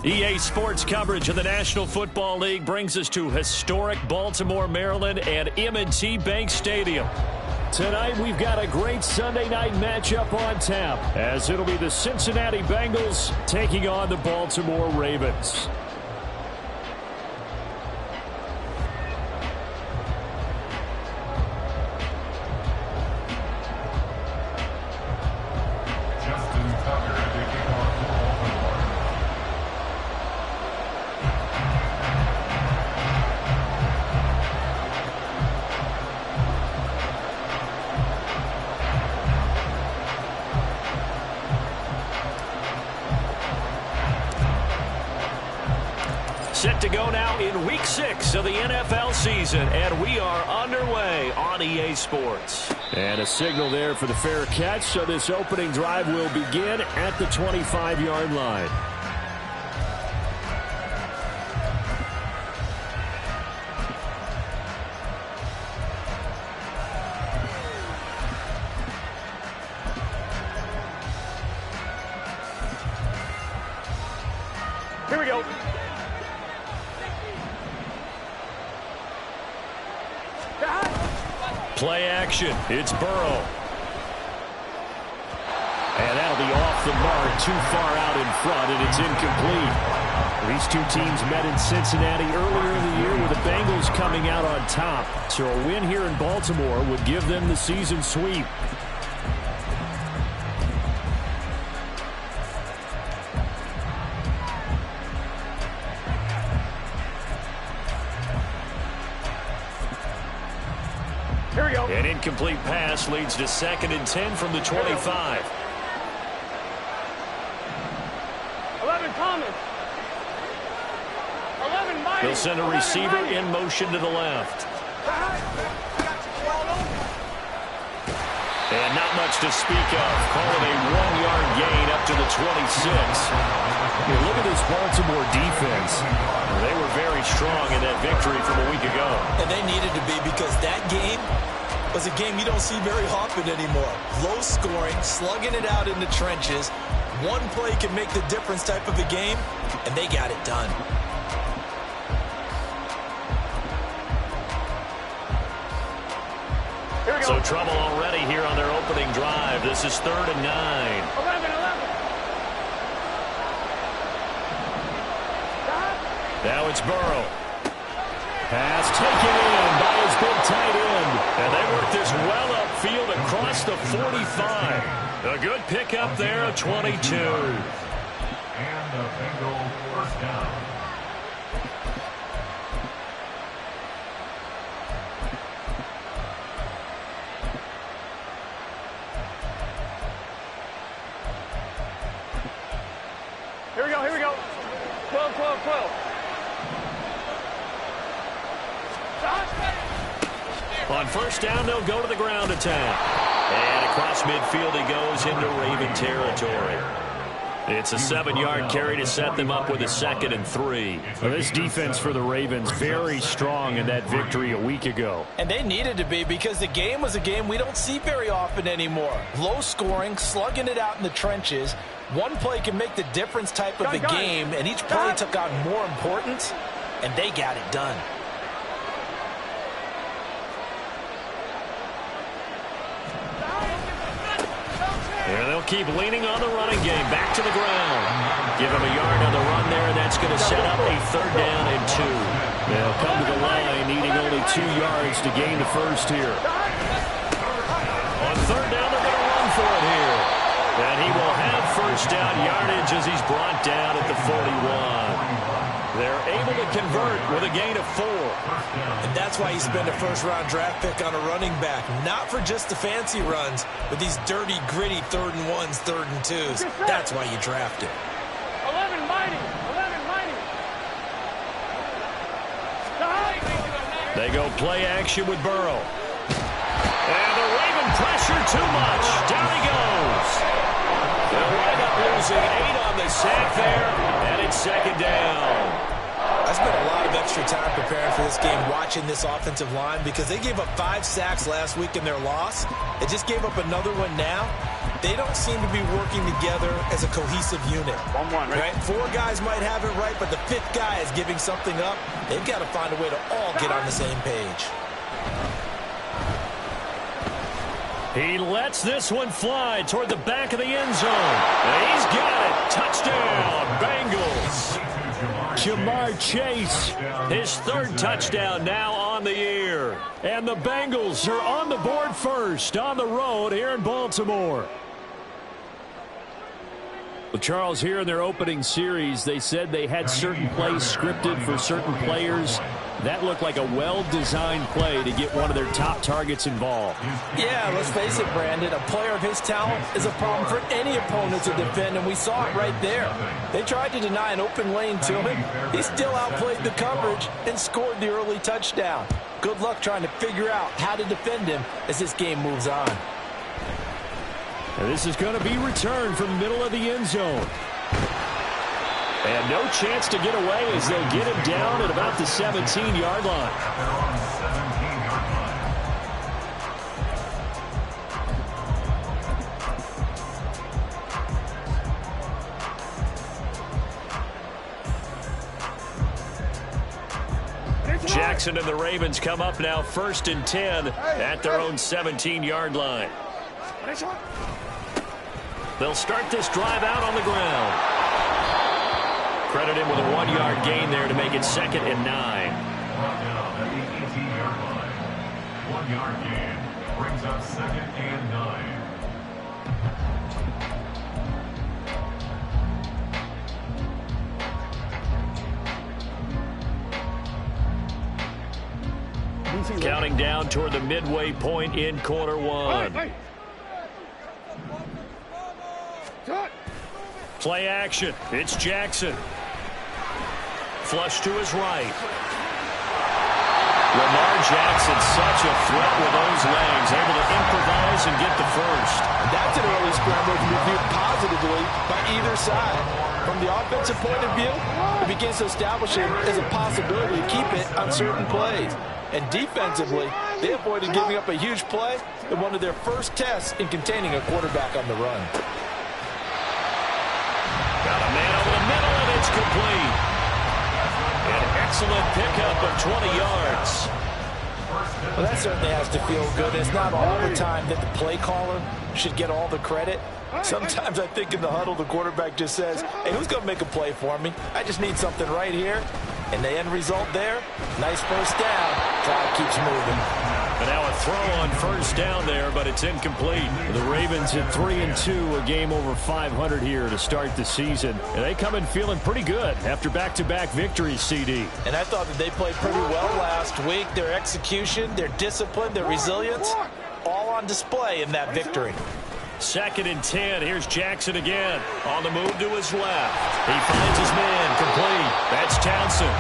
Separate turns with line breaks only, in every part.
EA Sports coverage of the National Football League brings us to historic Baltimore, Maryland and M&T Bank Stadium. Tonight we've got a great Sunday night matchup on tap, as it'll be the Cincinnati Bengals taking on the Baltimore Ravens.
Set to go now in Week 6 of the NFL season, and we are underway on EA Sports.
And a signal there for the fair catch, so this opening drive will begin at the 25-yard line.
Here we go.
Play action. It's Burrow. And that'll be off the mark, too far out in front, and it's incomplete. These two teams met in Cincinnati earlier in the year with the Bengals coming out on top. So a win here in Baltimore would give them the season sweep.
Here we go.
An incomplete pass leads to 2nd and 10 from the 25.
11 Thomas. 11 Mighty.
They'll send a receiver in motion to the left. And not much to speak of. Call it a 1-yard gain up to the 26. Hey, look at this Baltimore defense. They were very strong in that victory from a week ago.
And they needed to be, because that game was a game you don't see very often anymore. Low scoring, slugging it out in the trenches. One play can make the difference type of a game, and they got it done.
Here we go.
So trouble already here on their opening drive. This is 3rd and 9.
11.
Now it's Burrow. Pass taken in by his big tight end. And they work this well upfield across the 45. A good pickup there at 22.
And the Bengal first down.
Here we go. 12.
On first down, they'll go to the ground attack. And across midfield he goes into Raven territory. It's a 7-yard carry to set them up with a 2nd and 3. Well, this defense for the Ravens very strong in that victory a week ago.
And they needed to be, because the game was a game we don't see very often anymore. Low scoring, slugging it out in the trenches. One play can make the difference type of a game, and each play took on more importance, and they got it done.
Here they'll keep leaning on the running game. Back to the ground. Give him a yard on the run there, and that's going to set up a 3rd down and 2. They'll come to the line needing only 2 yards to gain the first here. On 3rd down, they're going to run for it here. And he will have first down yardage as he's brought down at the 41. They're able to convert with a gain of 4.
And that's why you spend a first-round draft pick on a running back. Not for just the fancy runs, but these dirty, gritty 3rd and 1s, 3rd and 2s. That's why you draft it.
11 Mighty.
They go play action with Burrow. And the Raven pressure too much. Down he goes. They'll wind up losing 8 on the sack there, and it's 2nd down.
I spent a lot of extra time preparing for this game watching this offensive line because they gave up 5 sacks last week in their loss. They just gave up another one now. They don't seem to be working together as a cohesive unit.
1-1,
right? 4 guys might have it right, but the 5th guy is giving something up. They've got to find a way to all get on the same page.
He lets this one fly toward the back of the end zone. And he's got it. Touchdown, Bengals. Jamar Chase, his 3rd touchdown now on the year. And the Bengals are on the board first on the road here in Baltimore. Well, Charles, here in their opening series, they said they had certain plays scripted for certain players. That looked like a well-designed play to get one of their top targets involved.
Yeah, let's face it, Brandon. A player of his talent is a problem for any opponent to defend, and we saw it right there. They tried to deny an open lane to him. He still outplayed the coverage and scored the early touchdown. Good luck trying to figure out how to defend him as this game moves on.
And this is going to be returned from the middle of the end zone. And no chance to get away as they'll get him down at about the 17-yard line. Jackson and the Ravens come up now 1st and 10 at their own 17-yard line. They'll start this drive out on the ground. Credit him with a 1-yard gain there to make it 2nd and 9.
Down at the 18-yard line. 1-yard gain brings up 2nd and 9.
Counting down toward the midway point in quarter 1. Play action. It's Jackson. Flush to his right. Lamar Jackson, such a threat with those legs, able to improvise and get the first.
That's an early scramble to be viewed positively by either side. From the offensive point of view, it begins to establish it as a possibility to keep it on certain plays. And defensively, they avoided giving up a huge play in one of their first tests in containing a quarterback on the run.
Got a man over the middle, and it's complete. An excellent pickup of 20 yards.
Well, that certainly has to feel good. It's not all the time that the play caller should get all the credit. Sometimes I think in the huddle, the quarterback just says, hey, who's going to make a play for me? I just need something right here. And the end result there, nice first down. Drive keeps moving.
And now a throw on first down there, but it's incomplete. The Ravens at 3-2, a game over 500 here to start the season. And they come in feeling pretty good after back-to-back victories, CD.
And I thought that they played pretty well last week. Their execution, their discipline, their resilience, all on display in that victory.
2nd and 10. Here's Jackson again. On the move to his left. He finds his man complete. That's Townsend.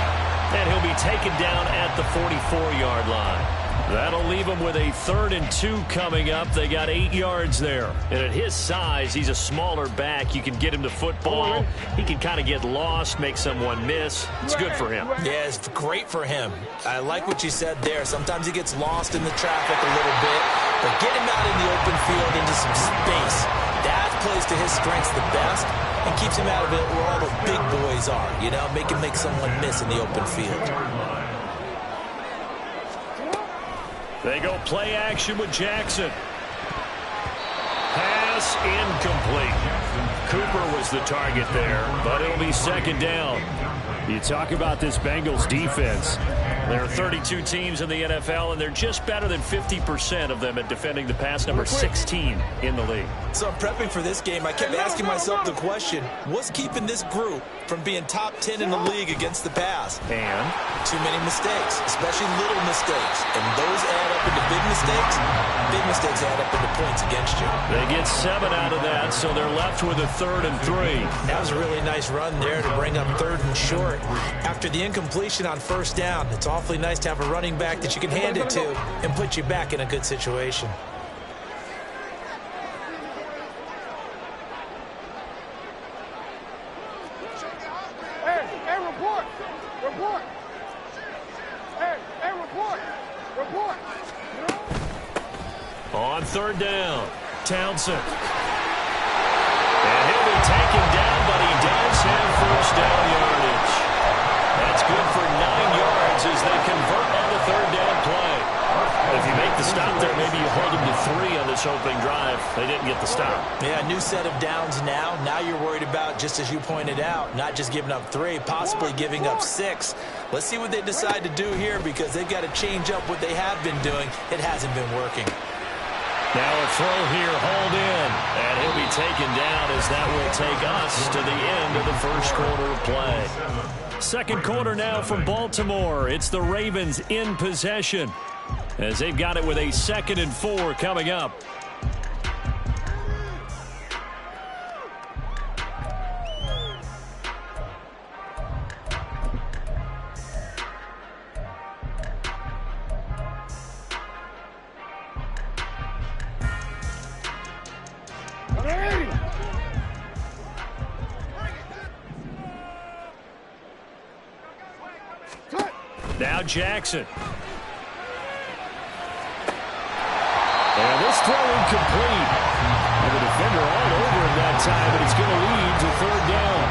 And he'll be taken down at the 44-yard line. That'll leave him with a 3rd and 2 coming up. They got 8 yards there. And at his size, he's a smaller back. You can get him to football. He can kind of get lost, make someone miss. It's good for him.
Yeah, it's great for him. I like what you said there. Sometimes he gets lost in the traffic a little bit. But get him out in the open field into some space. That plays to his strengths the best and keeps him out of it where all the big boys are. You know, make him make someone miss in the open field.
They go play action with Jackson. Pass incomplete. Cooper was the target there, but it'll be 2nd down. You talk about this Bengals defense. There are 32 teams in the NFL, and they're just better than 50% of them at defending the pass, number 16 in the league.
So I'm prepping for this game. I kept asking myself the question, what's keeping this group from being top 10 in the league against the pass?
And?
Too many mistakes, especially little mistakes. And those add up into big mistakes. Big mistakes add up into points against you.
They get 7 out of that, so they're left with a 3rd and 3.
That was a really nice run there to bring up 3rd and short. After the incompletion on first down, it's awfully nice to have a running back that you can hand it to and put you back in a good situation.
Hey, report!
On third down, Townsend. And he'll be taken down, but he does have first down yardage. That's good for 9 yards as they convert on the third down play. If you make the stop there, maybe you hold them to 3 on this opening drive. They didn't get the stop.
Yeah, new set of downs now. Now you're worried about, just as you pointed out, not just giving up 3, possibly giving up 6. Let's see what they decide to do here because they've got to change up what they have been doing. It hasn't been working.
Now a throw here, hauled in, and he'll be taken down as that will take us to the end of the first quarter of play. Second quarter now from Baltimore. It's the Ravens in possession as they've got it with a 2nd and 4 coming up. Now Jackson. And this throw incomplete. And the defender all over him that time, but it's going to lead to third down.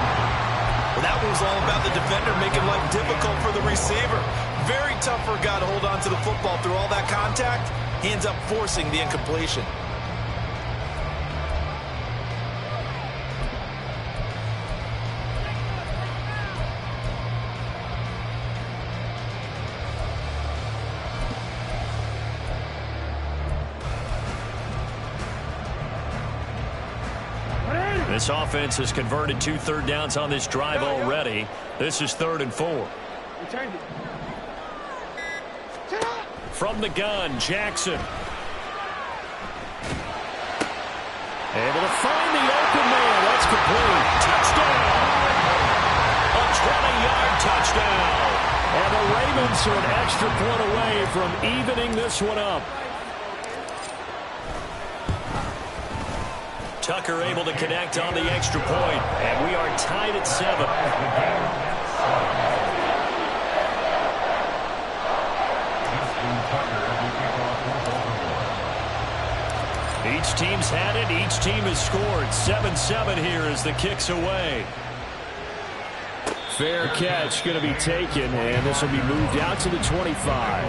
Well, that was all about the defender making life difficult for the receiver. Very tough for a guy to hold on to the football through all that contact. He ends up forcing the incompletion.
This offense has converted 2 third downs on this drive already. This is 3rd and 4. From the gun, Jackson. Able to find the open man. That's complete. Touchdown. A 20-yard touchdown. And the Ravens are an extra point away from evening this one up. Tucker able to connect on the extra point, and we are tied at 7. Each team's had it. Each team has scored. 7-7 here as the kick's away. Fair catch going to be taken, and this will be moved out to the 25.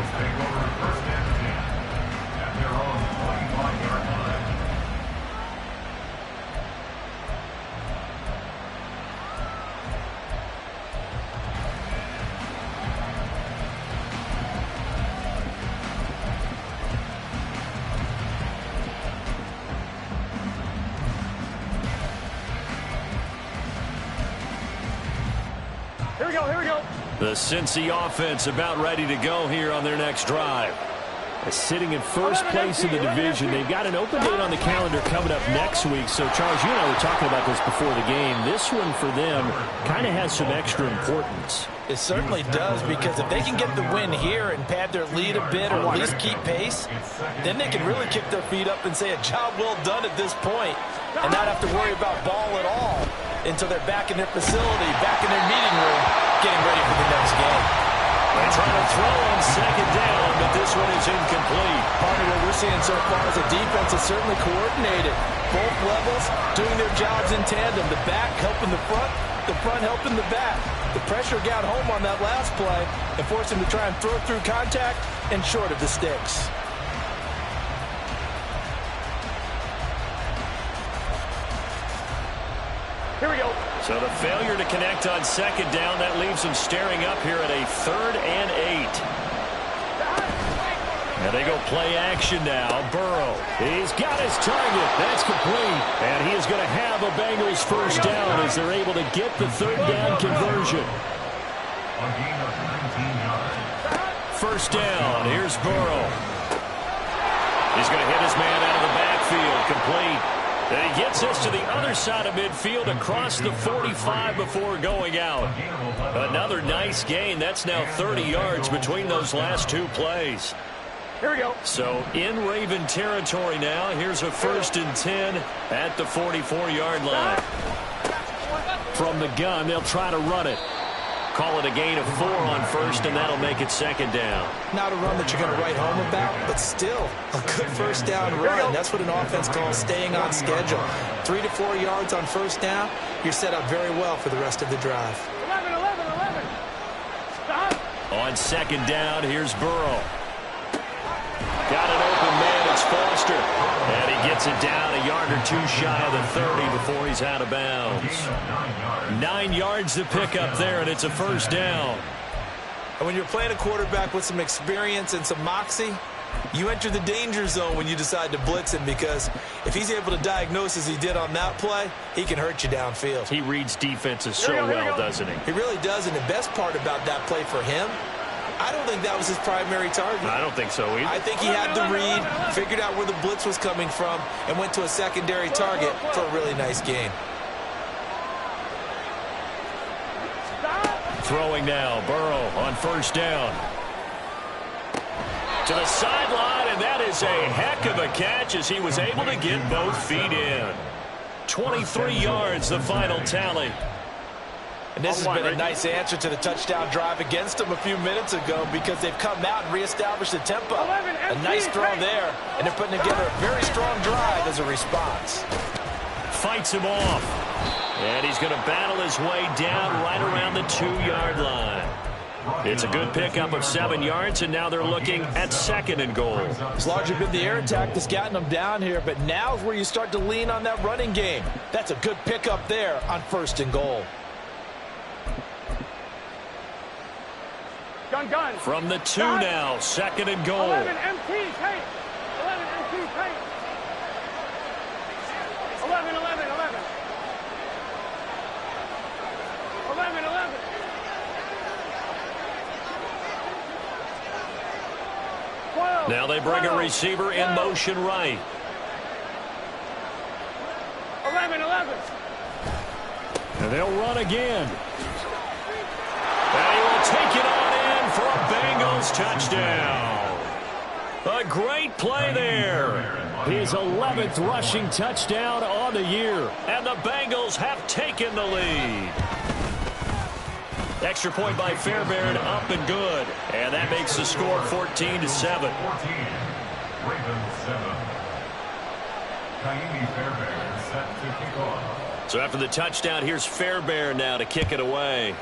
The Cincy offense about ready to go here on their next drive. Sitting in first place in the division. They've got an open date on the calendar coming up next week. So, Charles, you and I were talking about this before the game. This one for them kind of has some extra importance.
It certainly does, because if they can get the win here and pad their lead a bit or at least keep pace, then they can really kick their feet up and say a job well done at this point and not have to worry about ball at all until they're back in their facility, back in their meeting room, getting ready for the next game.
They're trying to throw on 2nd down, but this one is incomplete.
Part of what we're seeing so far is the defense is certainly coordinated. Both levels doing their jobs in tandem. The back helping the front helping the back. The pressure got home on that last play and forced him to try and throw through contact and short of the sticks.
Here we go. So the failure to connect on 2nd down, that leaves them staring up here at a 3rd and 8. And they go play action now. Burrow, he's got his target. That's complete. And he is going to have a Bengals first down as they're able to get the 3rd down conversion. First down. Here's Burrow. He's going to hit his man out of the backfield. Complete. And he gets us to the other side of midfield across the 45 before going out. Another nice gain. That's now 30 yards between those last 2 plays. Here we go. So in Raven territory now. Here's a 1st and 10 at the 44-yard line. From the gun, they'll try to run it. Call it a gain of 4 on first, and that'll make it second down.
Not a run that you're going to write home about, but still a good first down run. That's what an offense calls staying on schedule. 3 to 4 yards on first down, you're set up very well for the rest of the drive.
11. Stop.
On second down, here's Burrow. Got an open man, it's Foster. And he gets it down a yard or 2 shy of the 30 before he's out of bounds. 9 yards to pick up there, and it's a first down.
And when you're playing a quarterback with some experience and some moxie, you enter the danger zone when you decide to blitz him, because if he's able to diagnose as he did on that play, he can hurt you downfield.
He reads defenses so well, doesn't he?
He really does, and the best part about that play for him, I don't think that was his primary target.
I don't think so either.
I think he had the read, figured out where the blitz was coming from, and went to a secondary target for a really nice game.
Throwing now, Burrow on first down. To the sideline, and that is a heck of a catch as he was able to get both feet in. 23 yards, the final tally.
And this has been a nice answer to the touchdown drive against them a few minutes ago, because they've come out and reestablished the tempo. A nice throw there, and they're putting together a very strong drive as a response.
Fights him off. And he's going to battle his way down right around the 2-yard line. It's a good pickup of 7 yards, and now they're looking at second and goal.
It's largely been the air attack that's gotten them down here, but now's where you start to lean on that running game. That's a good pickup there on first and goal.
Gun.
From the 2 now, second and goal.
11 MT, tight. 11 MT, tight. 11. 12.
Now they bring a receiver in motion right.
11.
And they'll run again. And he will take it on in for a Bengals touchdown. A great play there. His 11th rushing touchdown on the year. And the Bengals have taken the lead. Extra point by Fairbairn, up and good. And that makes the score 14-7.
14. Ravens 7. Kaimi Fairbairn set to kick off.
So after the touchdown, here's Fairbairn now to kick it away.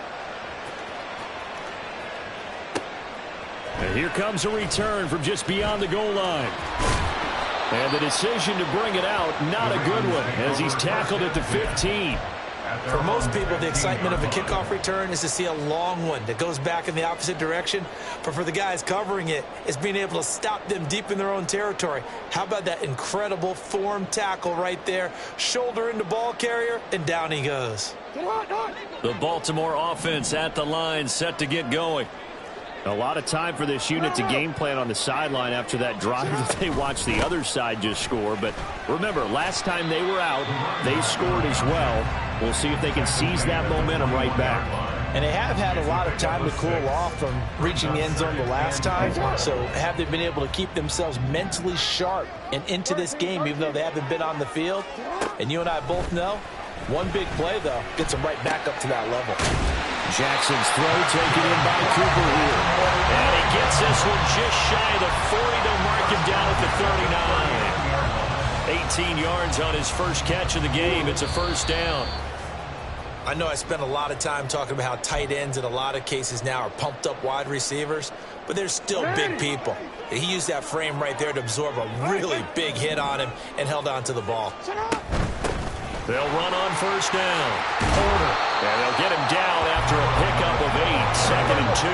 And here comes a return from just beyond the goal line. And the decision to bring it out, not a good one, as he's tackled at the 15.
For most people, the excitement of a kickoff return is to see a long one that goes back in the opposite direction. But for the guys covering it, it's being able to stop them deep in their own territory. How about that incredible form tackle right there? Shoulder into ball carrier, and down he goes.
The Baltimore offense at the line, set to get going. A lot of time for this unit to game plan on the sideline after that drive that they watched the other side just score. But remember, last time they were out, they scored as well. We'll see if they can seize that momentum right back.
And they have had a lot of time to cool off from reaching the end zone the last time. So have they been able to keep themselves mentally sharp and into this game, even though they haven't been on the field? And you and I both know, one big play, though, gets them right back up to that level.
Jackson's throw taken in by Cooper here. And he gets this one just shy of the 40. They'll mark him down at the 39. 18 yards on his first catch of the game. It's a first down.
I know I spent a lot of time talking about how tight ends in a lot of cases now are pumped up wide receivers, but they're still big people. He used that frame right there to absorb a really big hit on him and held on to the ball.
They'll run on first down. And they'll get him down after a pickup of 8, second and 2.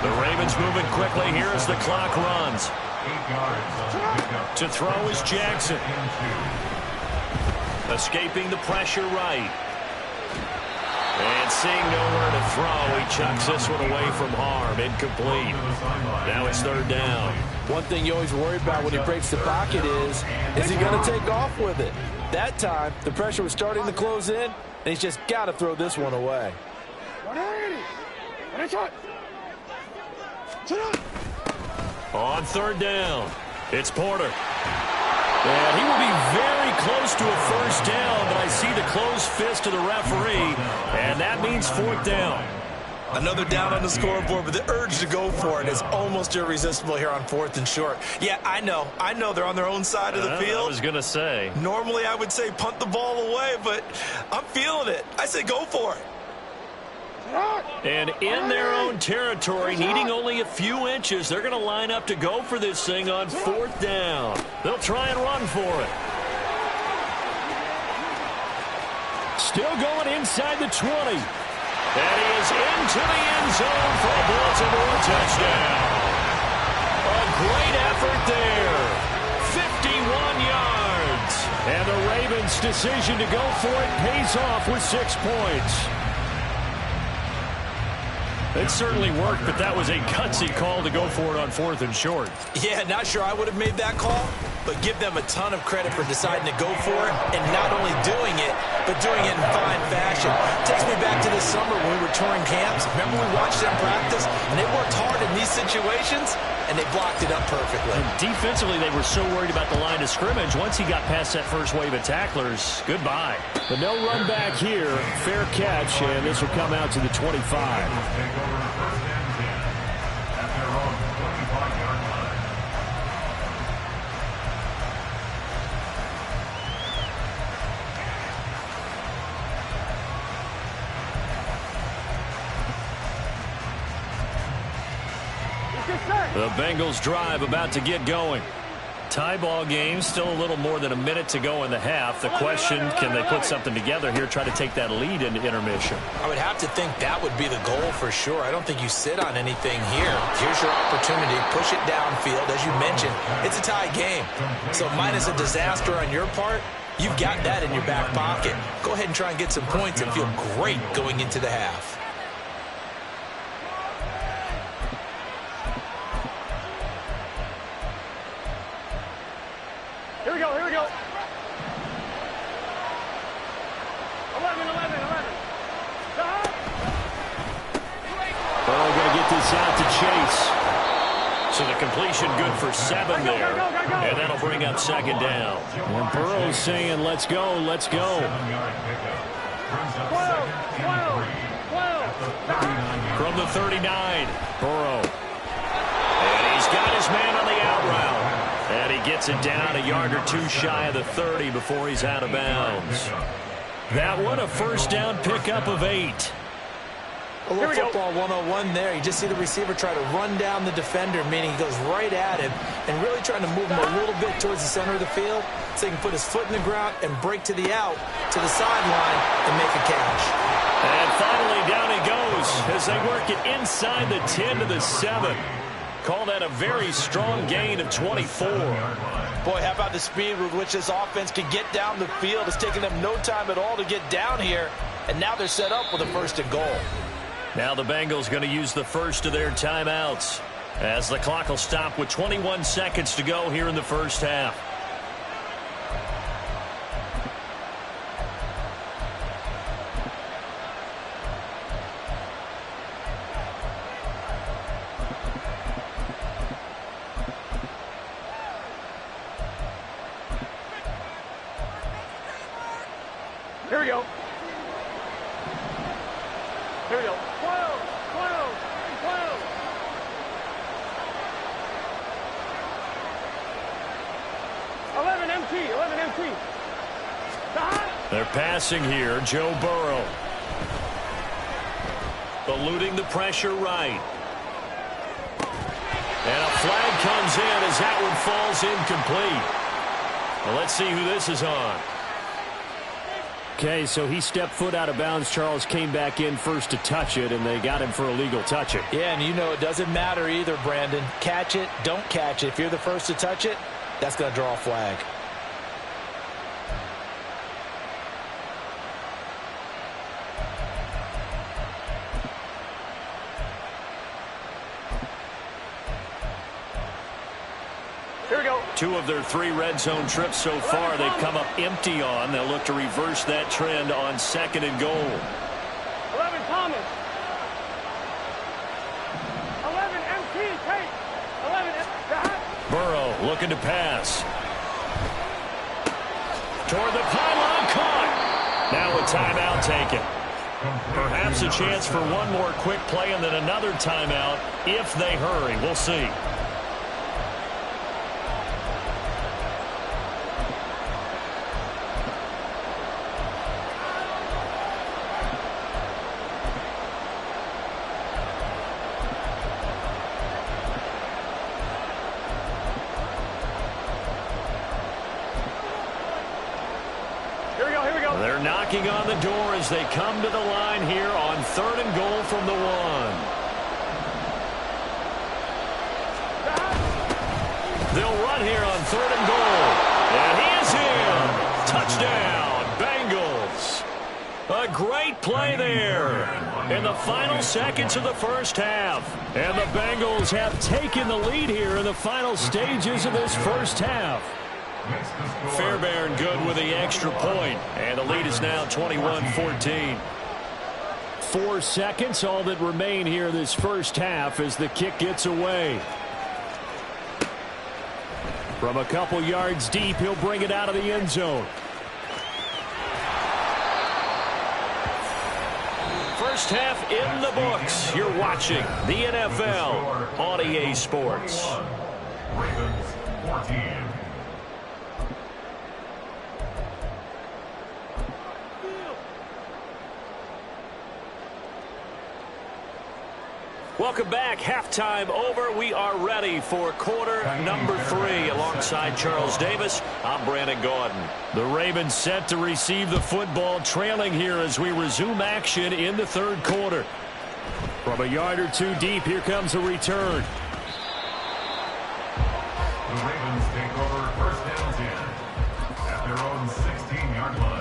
The Ravens moving quickly here as the clock runs.
8 yards on the pickup.
To throw is Jackson. Escaping the pressure right. And seeing nowhere to throw, he chucks this one away from harm. Incomplete. Now it's third down.
One thing you always worry about when he breaks the pocket is he going to take off with it? That time, the pressure was starting to close in, and he's just got to throw this one away.
On third down, it's Porter. And he will be very close to a first down, but I see the closed fist of the referee, and that means fourth down.
Another down on the scoreboard, but the urge to go for it is almost irresistible here on 4th and short. Yeah, I know they're on their own side of the field.
I was going to say.
Normally I would say punt the ball away, but I'm feeling it. I say go for it.
And in their own territory, needing only a few inches, they're going to line up to go for this thing on 4th down. They'll try and run for it. Still going inside the 20. And he is into the end zone for a Baltimore touchdown. A great effort there. 51 yards. And the Ravens' decision to go for it pays off with 6 points. It certainly worked, but that was a gutsy call to go for it on 4th and short.
Yeah, not sure I would have made that call, but give them a ton of credit for deciding to go for it and not only doing it, but doing it in fine fashion. Takes me back to this summer when we were touring camps. Remember we watched them practice, and they worked hard in these situations, and they blocked it up perfectly.
And defensively, they were so worried about the line of scrimmage. Once he got past that first wave of tacklers, goodbye. But no run back here. Fair catch, and this will come out to the 25. The Bengals drive about to get going. Tie ball game, still a little more than a minute to go in the half. The question, can they put something together here, try to take that lead into intermission?
I would have to think that would be the goal for sure. I don't think you sit on anything here. Here's your opportunity. Push it downfield. As you mentioned, it's a tie game. So minus a disaster on your part, you've got that in your back pocket. Go ahead and try and get some points and feel great going into the half.
Here we go, here we go. 11, 11, 11.
Burrow going to get this out to Chase. So the completion good for 7 there. And that'll bring up 2nd down. And Burrow's saying, let's go, let's go.
12.
From the 39, Burrow. And he's got his man on the out route. And he gets it down a yard or 2 shy of the 30 before he's out of bounds. That one a first down pickup of 8.
A little football 101 there. You just see the receiver try to run down the defender, meaning he goes right at him and really trying to move him a little bit towards the center of the field so he can put his foot in the ground and break to the out, to the sideline, and make a catch.
And finally down he goes as they work it inside the 10 to the 7. Call that a very strong gain of 24.
Boy, how about the speed with which this offense can get down the field? It's taken them no time at all to get down here, and now they're set up with a 1st and goal.
Now the Bengals going to use the first of their timeouts as the clock will stop with 21 seconds to go here in the first half.
Here we go. Here we go. 12, 12, 12. 11 MT, 11 MT.
They're passing here. Joe Burrow. Eluding the pressure right. And a flag comes in as that one falls incomplete. Well, let's see who this is on. Okay, so he stepped foot out of bounds. Charles came back in first to touch it, and they got him for a legal touching.
Yeah, and you know it doesn't matter either, Brandon. Catch it, don't catch it. If you're the first to touch it, that's going to draw a flag.
Here we go.
2 of their 3 red zone trips so far they've come up empty on. They'll look to reverse that trend on 2nd and goal.
11 Thomas. 11 MT, Tate. 11
Burrow looking to pass. Toward the pylon, caught. Now a timeout taken. Perhaps a chance for one more quick play and then another timeout if they hurry. We'll see.
They're knocking on the door as they come to the line here on 3rd and goal from the 1. They'll run here on 3rd and goal. And he is in. Touchdown, Bengals. A great play there in the final seconds of the first half. And the Bengals have taken the lead here in the final stages of this first half. Fairbairn good with the extra point, and the lead is now 21-14.
4 seconds, all that remain here this first half as the kick gets away. From a couple yards deep, he'll bring it out of the end zone.
First half in the books. You're watching the NFL on EA Sports.
Ravens 14.
Welcome back. Halftime over. We are ready for quarter number 3. Alongside Charles Davis, I'm Brandon Gordon.
The Ravens set to receive the football, trailing here as we resume action in the 3rd quarter. From a yard or two deep, here comes a return.
The Ravens take over first down 10 at their own 16-yard line.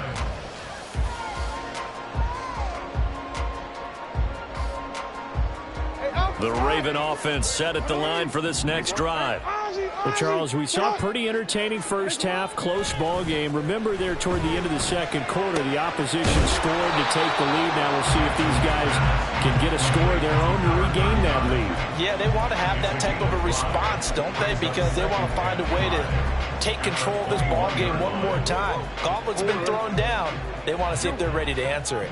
The Raven offense set at the line for this next drive. Well, Charles, we saw a pretty entertaining first half, close ball game. Remember there toward the end of the 2nd quarter, the opposition scored to take the lead. Now we'll see if these guys can get a score of their own to regain that lead.
Yeah, they want to have that type of a response, don't they? Because they want to find a way to take control of this ball game one more time. Gauntlet's been thrown down. They want to see if they're ready to answer it.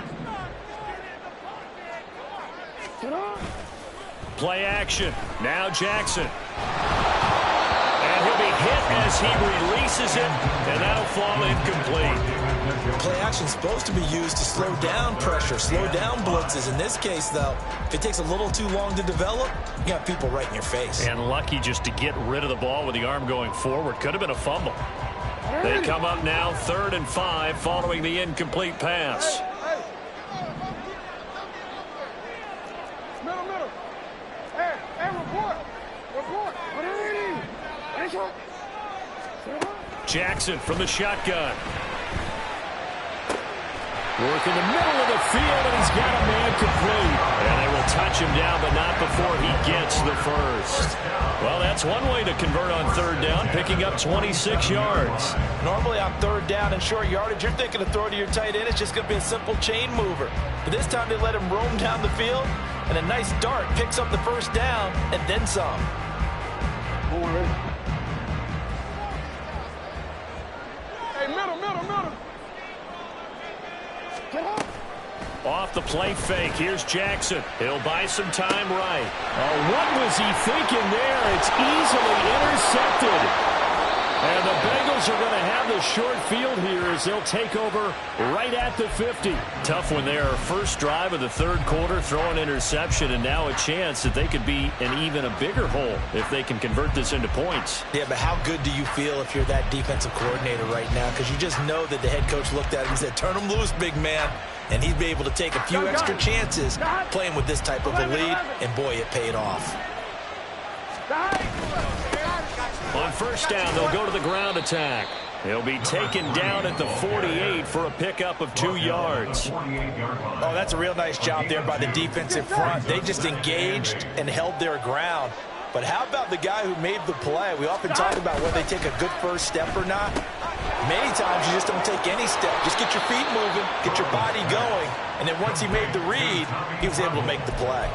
Play action. Now Jackson. And he'll be hit as he releases it, and that'll fall incomplete.
Play action's supposed to be used to slow down pressure, slow down blitzes. In this case, though, if it takes a little too long to develop, you got people right in your face.
And lucky just to get rid of the ball with the arm going forward. Could have been a fumble. They come up now 3rd and 5 following the incomplete pass. Jackson from the shotgun. Work in the middle of the field, and he's got a man complete. And they will touch him down, but not before he gets the first. Well, that's one way to convert on 3rd down, picking up 26 yards.
Normally on 3rd down and short yardage, you're thinking of throw to your tight end. It's just going to be a simple chain mover. But this time they let him roam down the field, and a nice dart picks up the first down and then some.
Hey, middle.
Off the play fake, here's Jackson. He'll buy some time right. Oh, what was he thinking there? It's easily intercepted. And the Bengals are going to have the short field here as they'll take over right at the 50. Tough one there. First drive of the 3rd quarter, throw an interception, and now a chance that they could be in even a bigger hole if they can convert this into points.
Yeah, but how good do you feel if you're that defensive coordinator right now? Because you just know that the head coach looked at him and said, turn him loose, big man. And he'd be able to take a few extra chances playing with this type of a lead, and boy, it paid off.
On first down, they'll go to the ground attack. He'll be taken down at the 48 for a pickup of 2 yards.
Oh, that's a real nice job there by the defensive front. They just engaged and held their ground. But how about the guy who made the play? We often talk about whether they take a good first step or not. Many times you just don't take any step. Just get your feet moving, get your body going, and then once he made the read, he was able to make the play.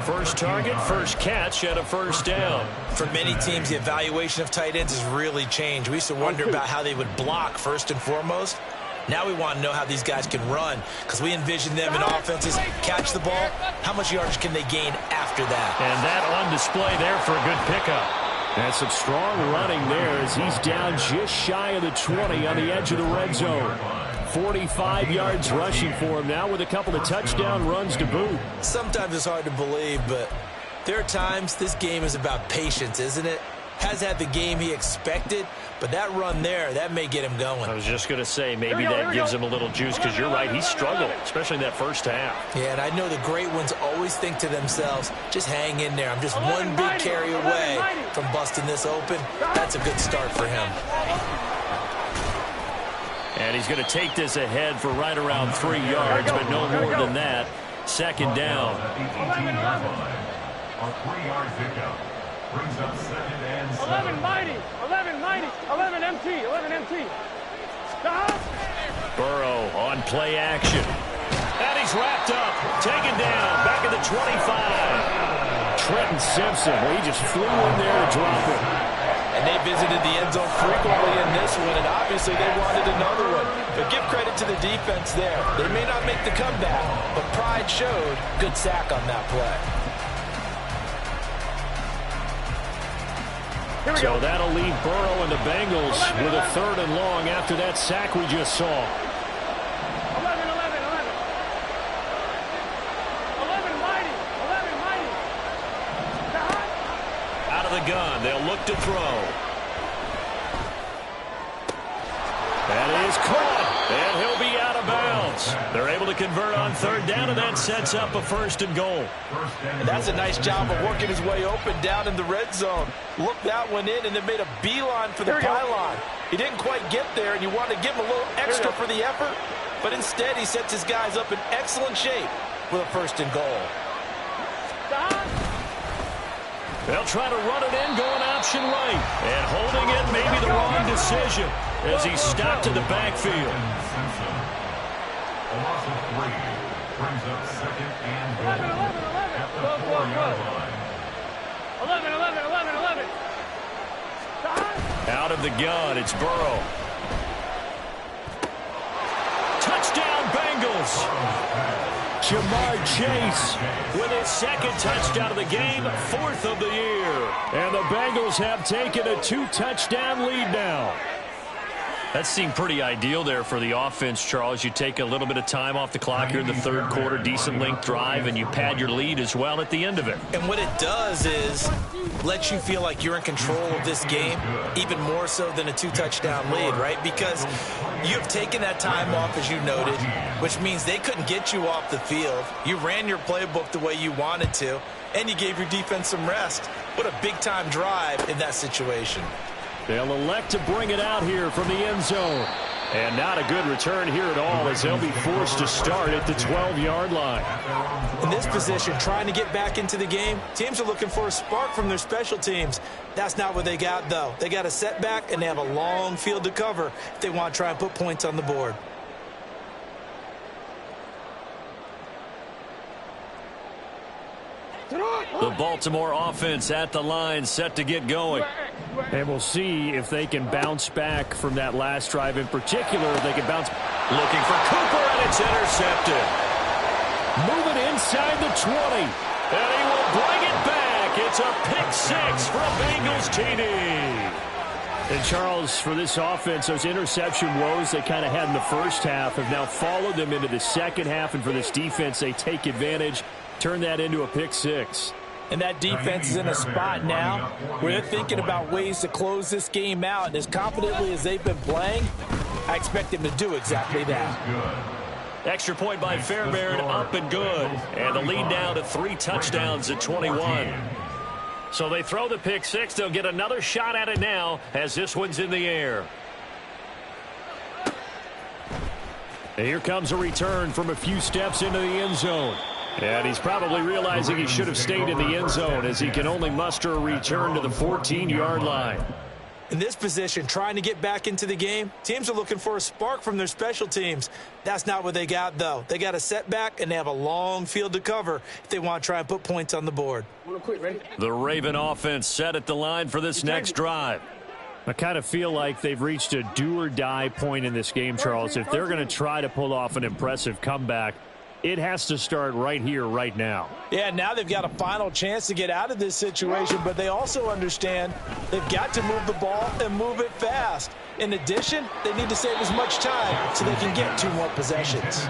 First target, first catch at a first down.
For many teams, the evaluation of tight ends has really changed. We used to wonder about how they would block first and foremost. Now we want to know how these guys can run, because we envision them in offenses catch the ball. How much yardage can they gain after that?
And that on display there for a good pickup. And some strong running there as he's down just shy of the 20 on the edge of the red zone. 45 yards rushing for him now with a couple of touchdown runs to boot.
Sometimes it's hard to believe, but there are times this game is about patience, isn't it? Has had the game he expected, but that run there, that may get him going.
I was just going to say, maybe that gives him a little juice, because you're right, he struggled, especially in that first half.
Yeah, and I know the great ones always think to themselves, just hang in there. I'm just one big carry away from busting this open. That's a good start for him.
And he's going to take this ahead for right around 3 yards, but no more than that. Second down.
A 3-yard pickup brings up second and
11 mighty, 11 mighty, 11 MT, 11 MT. Stop.
Burrow on play action. And he's wrapped up, taken down, back at the 25. Trenton Simpson, well, he just flew in there to drop it.
And they visited the end zone frequently in this one, and obviously they wanted another one. But give credit to the defense there. They may not make the comeback, but pride showed. Good sack on that play.
So that'll leave Burrow and the Bengals with a 3rd and long after that sack we just saw.
11, 11, 11. 11 mighty, 11 mighty. Stop.
Out of the gun, they'll look to throw. That is caught, and he'll be out of bounds. They're able to convert on 3rd down, and that sets up a 1st and goal.
And that's a nice job of working his way open down in the red zone. Looked that one in and then made a beeline for the pylon. He didn't quite get there, and you wanted to give him a little extra for the effort, but instead he sets his guys up in excellent shape with a 1st and goal.
They'll try to run it in, going option right. And holding it may be the wrong decision as he's stopped in the backfield.
A loss of 3 brings up second and goal
11, 11, 11.
at the 4-yard line.
11, 11, 11, 11. Stop.
Out of the gun, it's Burrow. Touchdown, Bengals. Jamar Chase with his 2nd touchdown of the game, 4th of the year. And the Bengals have taken a 2-touchdown lead now. That seemed pretty ideal there for the offense, Charles. You take a little bit of time off the clock here in the 3rd quarter, decent length drive, and you pad your lead as well at the end of it.
And what it does is let you feel like you're in control of this game, even more so than a 2-touchdown lead, right? Because you've taken that time off, as you noted, which means they couldn't get you off the field. You ran your playbook the way you wanted to, and you gave your defense some rest. What a big-time drive in that situation.
They'll elect to bring it out here from the end zone. And not a good return here at all as they'll be forced to start at the 12-yard line.
In this position, trying to get back into the game, teams are looking for a spark from their special teams. That's not what they got, though. They got a setback, and they have a long field to cover if they want to try and put points on the board.
The Baltimore offense at the line, set to get going. And we'll see if they can bounce back from that last drive in particular. If they can bounce. Looking for Cooper, and it's intercepted. Moving inside the 20. And he will bring it back. It's a pick 6 for a Bengals TD. And Charles, for this offense, those interception woes they kind of had in the first half have now followed them into the second half. And for this defense, they take advantage, turn that into a pick 6.
And that defense is in a spot now where they're thinking about ways to close this game out. And as confidently as they've been playing, I expect them to do exactly that.
Extra point by Fairbairn, up and good. And the lead down to 3 touchdowns at 21. So they throw the pick 6. They'll get another shot at it now as this one's in the air. And here comes a return from a few steps into the end zone. And he's probably realizing he should have stayed in the end zone as he can only muster a return to the 14-yard line.
In this position, trying to get back into the game, teams are looking for a spark from their special teams. That's not what they got, though. They got a setback, and they have a long field to cover if they want to try and put points on the board.
The Raven offense set at the line for this next drive. I kind of feel like they've reached a do-or-die point in this game, Charles. If they're going to try to pull off an impressive comeback, it has to start right here, right now.
Yeah, now they've got a final chance to get out of this situation, but they also understand they've got to move the ball and move it fast. In addition, they need to save as much time so they can get 2 more possessions.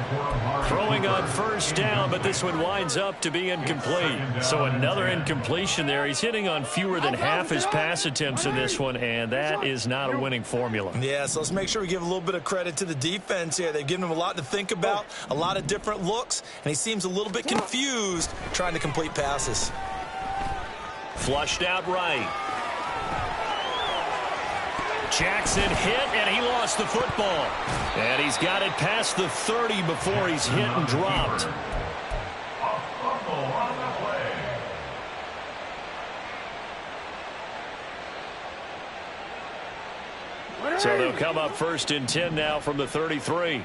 Throwing on first down, but this one winds up to be incomplete. So another incompletion there. He's hitting on fewer than half his pass attempts in this one, and that is not a winning formula.
Yeah, so let's make sure we give a little bit of credit to the defense here. They've given him a lot to think about, a lot of different looks, and he seems a little bit confused trying to complete passes.
Flushed out right. Jackson hit, and he lost the football. And he's got it past the 30 before he's hit and dropped. So they'll come up 1st and 10 now from the 33.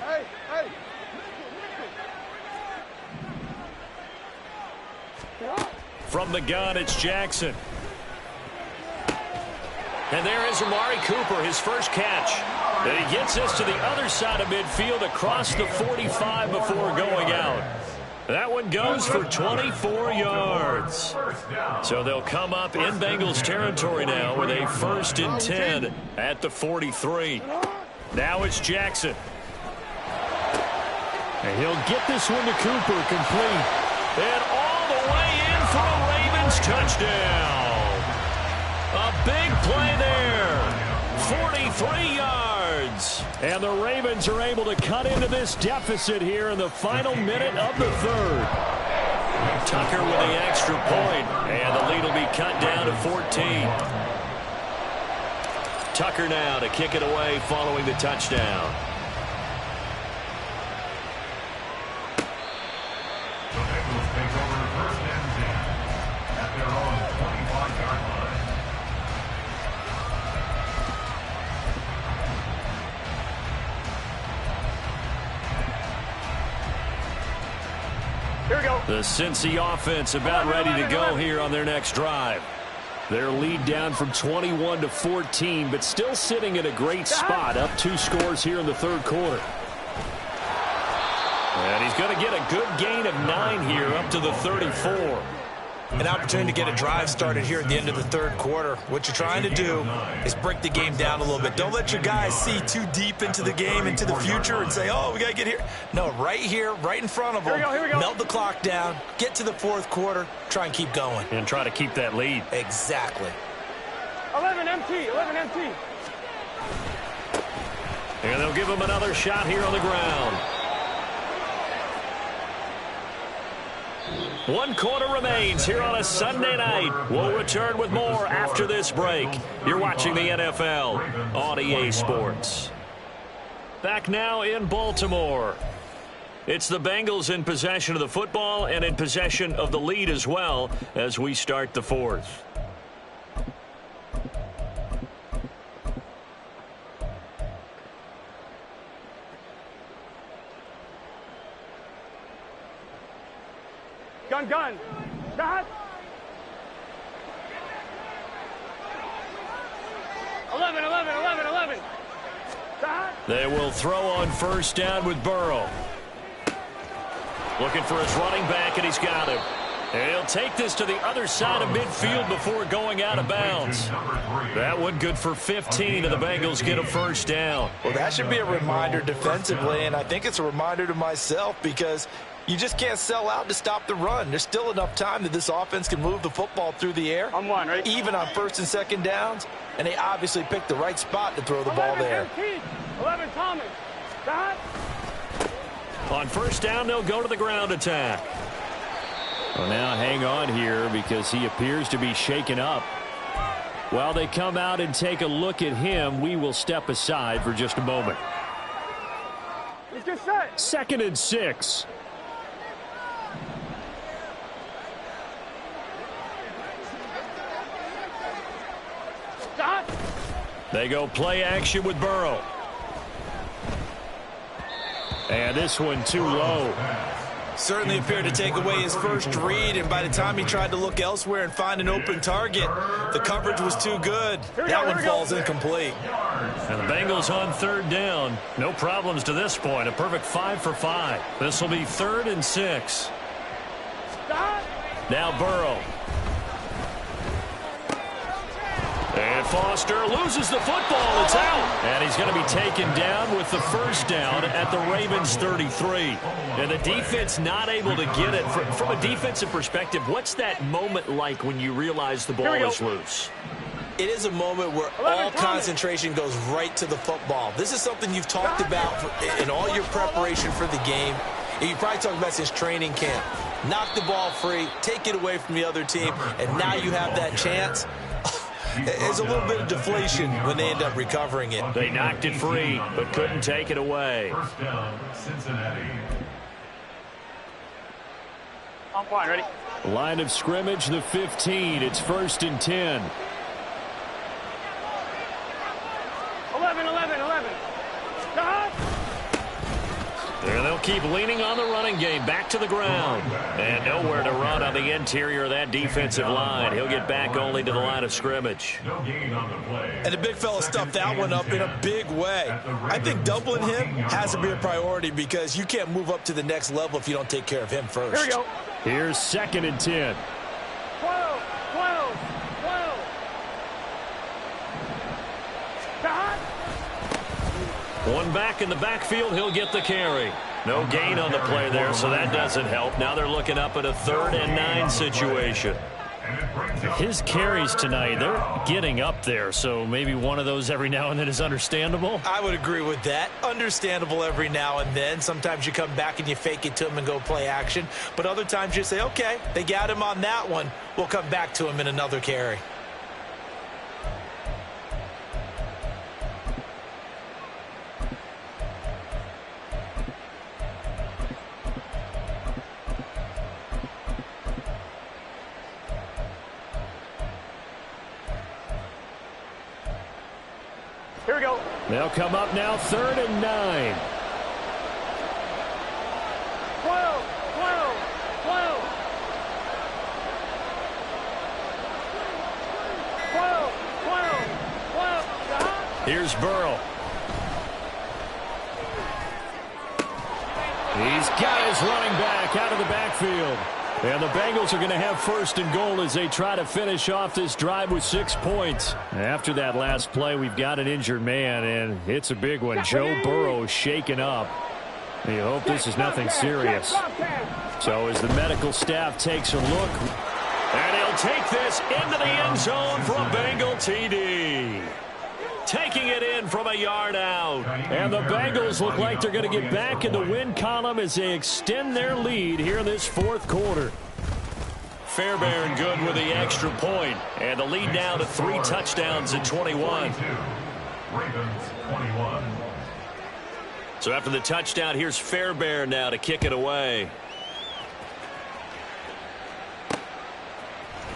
From the gun, it's Jackson. And there is Amari Cooper, his first catch. And he gets us to the other side of midfield across the 45 before going out. That one goes for 24 yards. So they'll come up in Bengals territory now with a 1st and 10 at the 43. Now it's Jackson. And he'll get this one to Cooper, complete. And all the way in for a Ravens touchdown. A big play there. 43 yards. And the Ravens are able to cut into this deficit here in the final minute of the 3rd. Tucker with the extra point, and the lead will be cut down to 14. Tucker now to kick it away following the touchdown. The Cincy offense about ready to go here on their next drive. Their lead down from 21 to 14, but still sitting in a great spot, up 2 scores here in the 3rd quarter. And he's going to get a good gain of 9 here, up to the 34.
An opportunity to get a drive started here at the end of the 3rd quarter. What you're trying to do is break the game down a little bit. Don't let your guys see too deep into the game, into the future, and say, oh, we got to get here. No, right here, right in front of them.
Here we go.
Melt the clock down, get to the 4th quarter, try and keep going.
And try to keep that lead.
Exactly.
11 MT, 11 MT.
And they'll give him another shot here on the ground. 1 quarter remains here on a Sunday night. We'll return with more after this break. You're watching the NFL on EA Sports. Back now in Baltimore. It's the Bengals in possession of the football and in possession of the lead as well as we start the 4th.
Gun. Shot. 11. Shot.
They will throw on first down with Burrow. Looking for his running back, and he's got him. And he'll take this to the other side of midfield before going out of bounds. That one good for 15, and the Bengals get a first down.
Well, that should be a reminder defensively, and I think it's a reminder to myself because you just can't sell out to stop the run. There's still enough time that this offense can move the football through the air.
I'm one, right?
Even on 1st and 2nd downs, and they obviously picked the right spot to throw the ball there.
11 Thomas. Shot.
On first down, they'll go to the ground attack. Well, now hang on here because he appears to be shaken up. While they come out and take a look at him, we will step aside for just a moment.
Let's get set.
2nd and 6.
Shot.
They go play action with Burrow. And this one too low.
Certainly appeared to take away his first read, and by the time he tried to look elsewhere and find an open target, the coverage was too good. That one falls incomplete.
And the Bengals on third down. No problems to this point. A perfect 5 for 5. This will be 3rd and 6. Now Burrow. And Foster loses the football. It's out. And he's going to be taken down with the first down at the Ravens 33. And the defense not able to get it. From a defensive perspective, what's that moment like when you realize the ball is loose?
It is a moment where all concentration goes right to the football. This is something you've talked about in all your preparation for the game. And you probably talked about since training camp. Knock the ball free, take it away from the other team, and now you have that chance. There's a little bit of deflation when they end up recovering it.
They knocked it free, but couldn't take it away.
First down, Cincinnati.
I'm fine, ready?
Line of scrimmage, the 15. It's 1st and 10.
11. Stop.
And they'll keep leaning on the running game. Back to the ground. And nowhere to run on the interior of that defensive line. He'll get back only to the line of scrimmage.
No gain on the play.
And the big fella stuffed that one up in a big way. I think doubling him has to be a priority because you can't move up to the next level if you don't take care of him first.
Here we go.
Here's 2nd and 10.
12. Stop.
One back in the backfield, he'll get the carry. No gain on the play there, so that doesn't help. Now they're looking up at a 3rd and 9 situation. His carries tonight, they're getting up there, so maybe one of those every now and then is understandable.
I would agree with that. Understandable every now and then. Sometimes you come back and you fake it to him and go play action. But other times you say, okay, they got him on that one. We'll come back to him in another carry.
Here we go.
They'll come up now 3rd and 9.
12. Stop.
Here's Burrow. He's got his running back out of the backfield. And the Bengals are going to have 1st and goal as they try to finish off this drive with 6 points. After that last play, we've got an injured man, and it's a big one. Joe Burrow shaken up. You hope this is nothing serious. So as the medical staff takes a look, and he'll take this into the end zone for a Bengal TD. Taking it in from a yard out. And the Bengals look like they're going to get back in the win column as they extend their lead here in this 4th quarter. Fairbairn good with the extra point. And the lead now to 3 touchdowns at 21.
Ravens 21.
So after the touchdown, here's Fairbairn now to kick it away.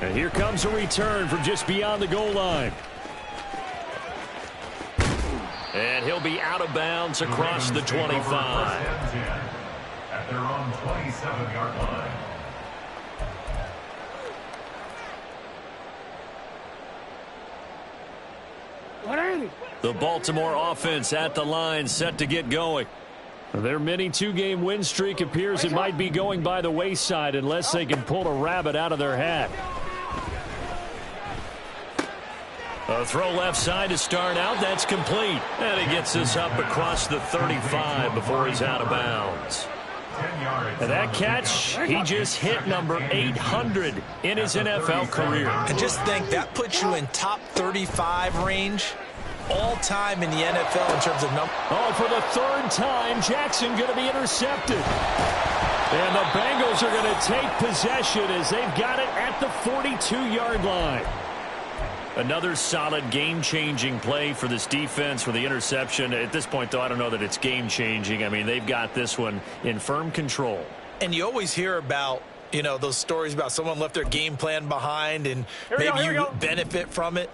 And here comes a return from just beyond the goal line. And he'll be out of bounds across the 25.
At their own 27-yard line.
The Baltimore offense at the line set to get going. Their mini 2-game win streak appears it might be going by the wayside unless they can pull a rabbit out of their hat. A throw left side to start out. That's complete. And he gets this up across the 35 before he's out of bounds. And that catch, he just hit number 800 in his NFL career.
And just think, that puts you in top 35 range all time in the NFL in terms of number.
Oh, for the 3rd time, Jackson going to be intercepted. And the Bengals are going to take possession as they've got it at the 42-yard line. Another solid game-changing play for this defense for the interception. At this point, though, I don't know that it's game-changing. I mean, they've got this one in firm control.
And you always hear about, you know, those stories about someone left their game plan behind and maybe you benefit from it.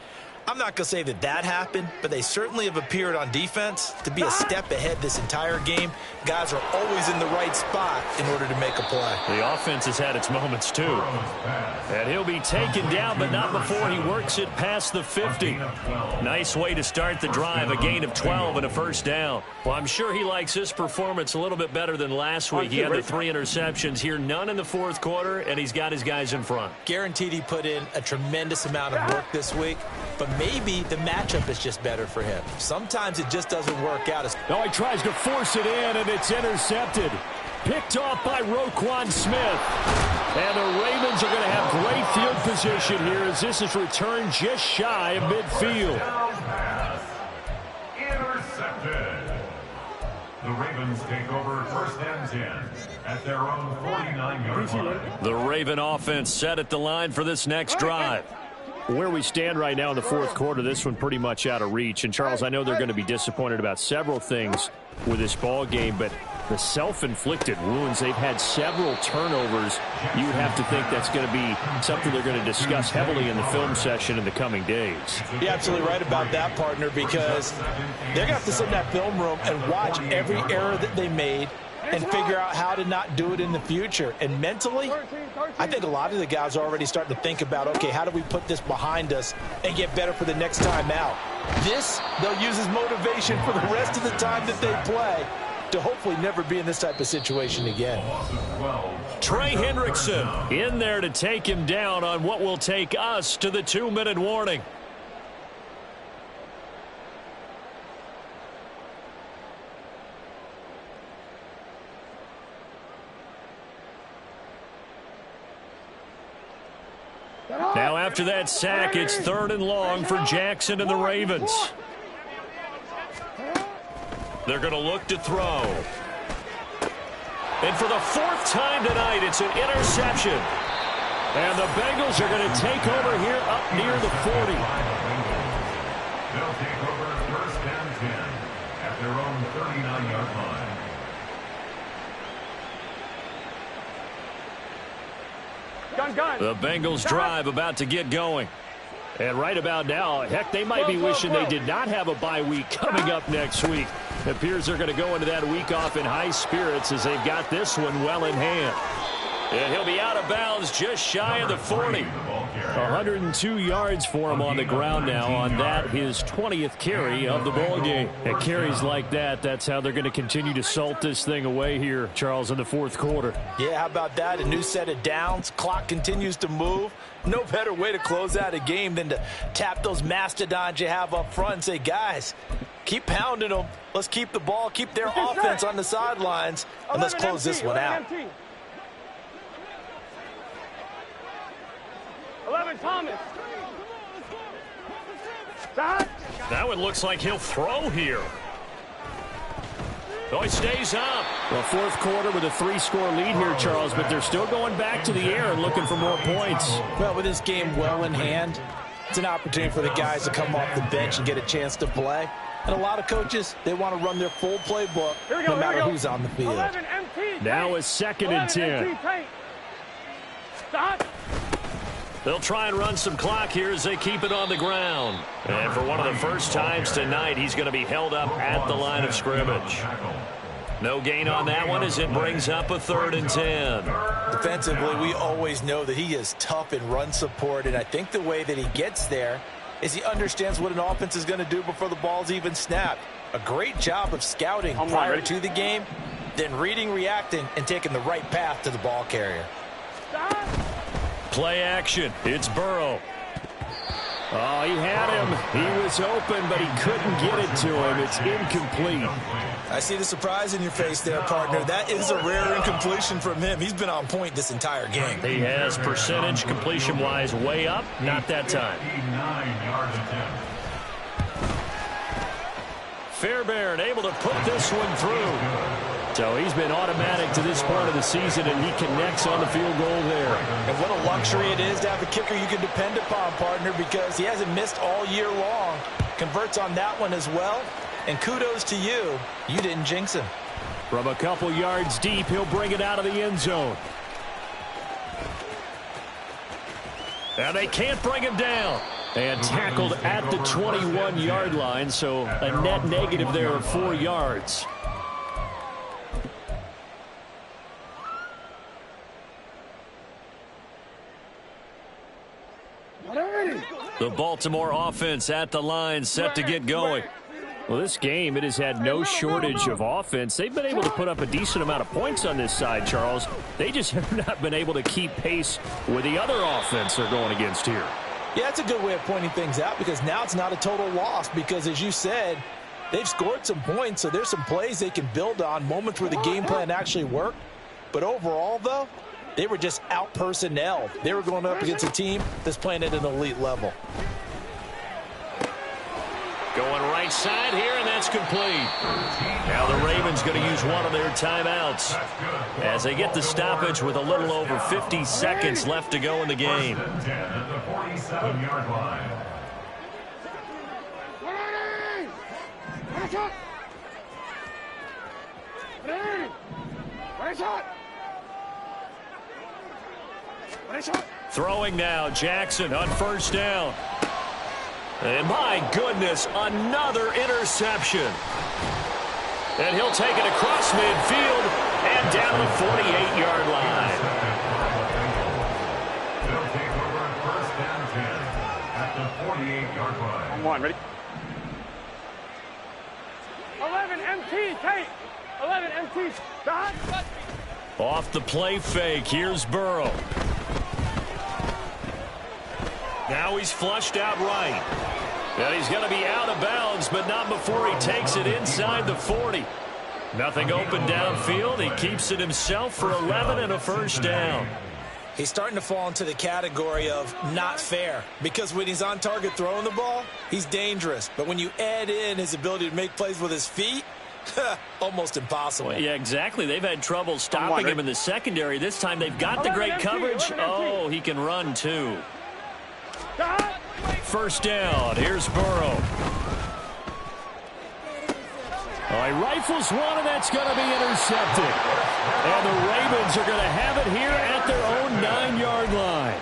I'm not going to say that that happened, but they certainly have appeared on defense to be a step ahead this entire game. Guys are always in the right spot in order to make a play.
The offense has had its moments, too. And he'll be taken down, but not before he works it past the 50. Nice way to start the drive, a gain of 12 and a first down. Well, I'm sure he likes this performance a little bit better than last week. He had the 3 interceptions here, none in the fourth quarter, and he's got his guys in front.
Guaranteed he put in a tremendous amount of work this week, but maybe the matchup is just better for him. Sometimes it just doesn't work out.
Now he tries to force it in, and it's intercepted. Picked off by Roquan Smith. And the Ravens are going to have great field position here as this is returned just shy of midfield.
Intercepted. The Ravens take over first and 10 at their own 49-yard line.
The Raven offense set at the line for this next drive. Where we stand right now in the fourth quarter, this one pretty much out of reach. And, Charles, I know they're going to be disappointed about several things with this ball game, but the self-inflicted wounds, they've had several turnovers. You have to think that's going to be something they're going to discuss heavily in the film session in the coming days.
You're absolutely right about that, partner, because they're going to have to sit in that film room and watch every error that they made and figure out how to not do it in the future. And mentally, I think a lot of the guys are already starting to think about, okay, how do we put this behind us and get better for the next time out? This, they'll use as motivation for the rest of the time that they play to hopefully never be in this type of situation again.
Trey Hendrickson in there to take him down on what will take us to the 2-minute warning. Now after that sack, it's 3rd and long for Jackson and the Ravens. They're going to look to throw. And for the 4th time tonight, it's an interception. And the Bengals are going to take over here up near the 40.
They'll take over first and 10 at their own 39-yard line.
The Bengals drive about to get going. And right about now, heck, they might be wishing they did not have a bye week coming up next week. It appears they're going to go into that week off in high spirits as they've got this one well in hand. And he'll be out of bounds just shy of the 40. 102 yards for him on the ground now on that, his 20th carry of the ball game. And carries like that, that's how they're going to continue to salt this thing away here, Charles, in the fourth quarter.
Yeah, how about that? A new set of downs. Clock continues to move. No better way to close out a game than to tap those mastodons you have up front and say, guys, keep pounding them. Let's keep the ball, keep their offense on the sidelines, and let's close this one out.
11 Thomas.
That one looks like he'll throw here. Oh, he stays up. Well, fourth quarter with a 3-score lead here, Charles, but they're still going back to the air and looking for more points.
Well, with this game well in hand, it's an opportunity for the guys to come off the bench and get a chance to play. And a lot of coaches, they want to run their full playbook no matter who's on the field.
Now it's 2nd and 10. They'll try and run some clock here as they keep it on the ground. And for one of the first times tonight, he's going to be held up at the line of scrimmage. No gain on that one as it brings up a 3rd and 10.
Defensively, we always know that he is tough in run support, and I think the way that he gets there is he understands what an offense is going to do before the ball's even snapped. A great job of scouting prior to the game, then reading, reacting, and taking the right path to the ball carrier.
Play action. It's Burrow. Oh, he had him. He was open, but he couldn't get it to him. It's incomplete.
I see the surprise in your face there, partner. That is a rare incompletion from him. He's been on point this entire game.
He has percentage completion-wise way up. Not that time. Fairbairn able to put this one through. So he's been automatic to this point of the season, and he connects on the field goal there.
And what a luxury it is to have a kicker you can depend upon, partner, because he hasn't missed all year long. Converts on that one as well. And kudos to you. You didn't jinx him.
From a couple yards deep, he'll bring it out of the end zone. And they can't bring him down. And tackled at the 21-yard line, so a net negative there of 4 yards. The Baltimore offense at the line, set to get going. Well, this game, it has had no shortage of offense. They've been able to put up a decent amount of points on this side, Charles. They just have not been able to keep pace with the other offense they're going against here.
Yeah, that's a good way of pointing things out, because now it's not a total loss, because as you said, they've scored some points, so there's some plays they can build on, moments where the game plan actually worked. But overall, though, they were just out-personnelled. They were going up against a team that's playing at an elite level.
Going right side here, and that's complete. Now the Ravens going to use one of their timeouts as they get the stoppage with a little over 50 seconds left to go in the game.
At the 47-yard line.
Throwing now, Jackson on first down. And my goodness, another interception. And he'll take it across midfield and down the 48-yard line.
They'll take over at first down 10 at the 48-yard line.
On one, ready? 11 MT, Kate. 11 MT. Dot.
Off the play fake, here's Burrow. Now he's flushed out right. And he's going to be out of bounds, but not before he takes it inside the 40. Nothing open downfield. He keeps it himself for 11 and a first down.
He's starting to fall into the category of not fair, because when he's on target throwing the ball, he's dangerous. But when you add in his ability to make plays with his feet, almost impossible.
Well, yeah, exactly. They've had trouble stopping him in the secondary. This time they've got the great coverage. Oh, he can run too. First down. Here's Burrow. Oh, he rifles one, and that's going to be intercepted. And the Ravens are going to have it here at their own 9-yard line.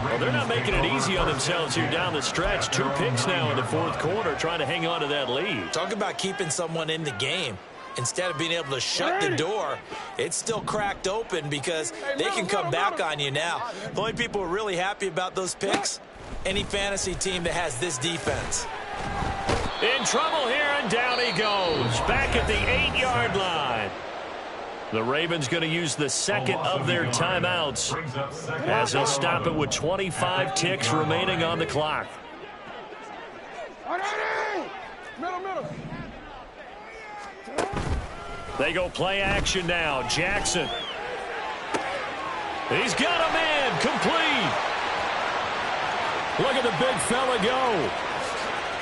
Well, they're not making it easy on themselves here down the stretch. 2 picks now in the fourth quarter, trying to hang on to that lead.
Talk about keeping someone in the game. Instead of being able to shut the door, it's still cracked open because they can come back on you now. The only people who are really happy about those picks, any fantasy team that has this defense.
In trouble here, and down he goes. Back at the 8-yard line. The Ravens going to use the second of their timeouts as they'll stop it with 25 ticks remaining on the clock. They go play action now. Jackson. He's got a man complete. Look at the big fella go.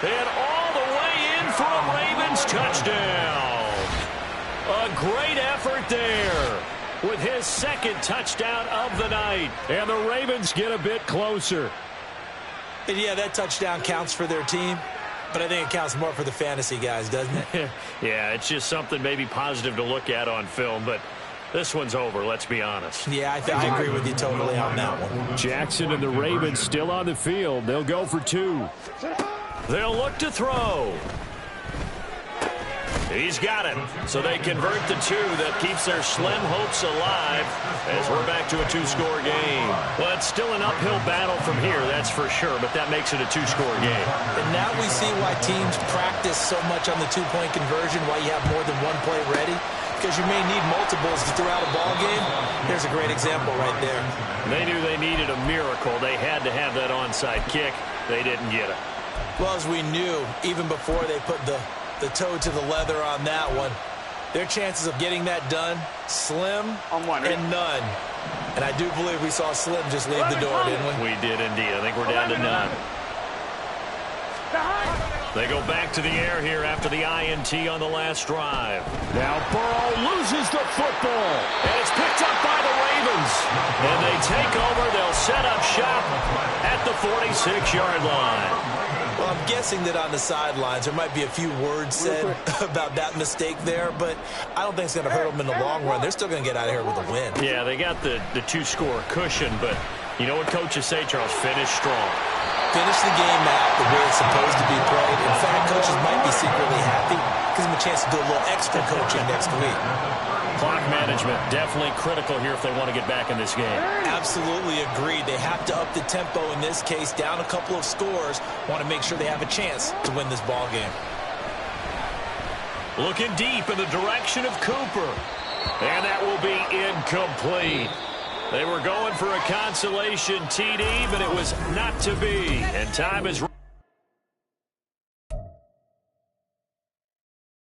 And all the way in for a Ravens touchdown. A great effort there with his second touchdown of the night. And the Ravens get a bit closer.
And yeah, that touchdown counts for their team, but I think it counts more for the fantasy guys, doesn't it?
Yeah, it's just something maybe positive to look at on film, but this one's over, let's be honest.
Yeah, I agree with you totally on that one.
Jackson and the Ravens still on the field. They'll go for 2. They'll look to throw. He's got it. So they convert the 2. That keeps their slim hopes alive as we're back to a 2-score game. Well, it's still an uphill battle from here, that's for sure, but that makes it a 2-score game.
And now we see why teams practice so much on the 2-point conversion, why you have more than one play ready, because you may need multiples to throw out a ball game. Here's a great example right there.
They knew they needed a miracle. They had to have that onside kick. They didn't get it.
Well, as we knew, even before they put the toe to the leather on that one, their chances of getting that done, slim and none. And I do believe we saw Slim just leave the door, didn't we?
We did indeed. I think we're down to none. They go back to the air here after the INT on the last drive. Now Burrow loses the football. And it's picked up by the Ravens. And they take over. They'll set up shop at the 46-yard line.
Well, I'm guessing that on the sidelines there might be a few words said about that mistake there, but I don't think it's going to hurt them in the long run. They're still going to get out of here with a win.
Yeah, they got the 2-score cushion, but you know what coaches say, Charles? Finish strong.
finish the game out the way it's supposed to be played. In fact, coaches might be secretly happy. Gives them a chance to do a little extra coaching next week.
Clock management, definitely critical here if they want to get back in this game.
Absolutely agreed. They have to up the tempo in this case, down a couple of scores. Want to make sure they have a chance to win this ball game.
Looking deep in the direction of Cooper. And that will be incomplete. They were going for a consolation TD, but it was not to be. And time is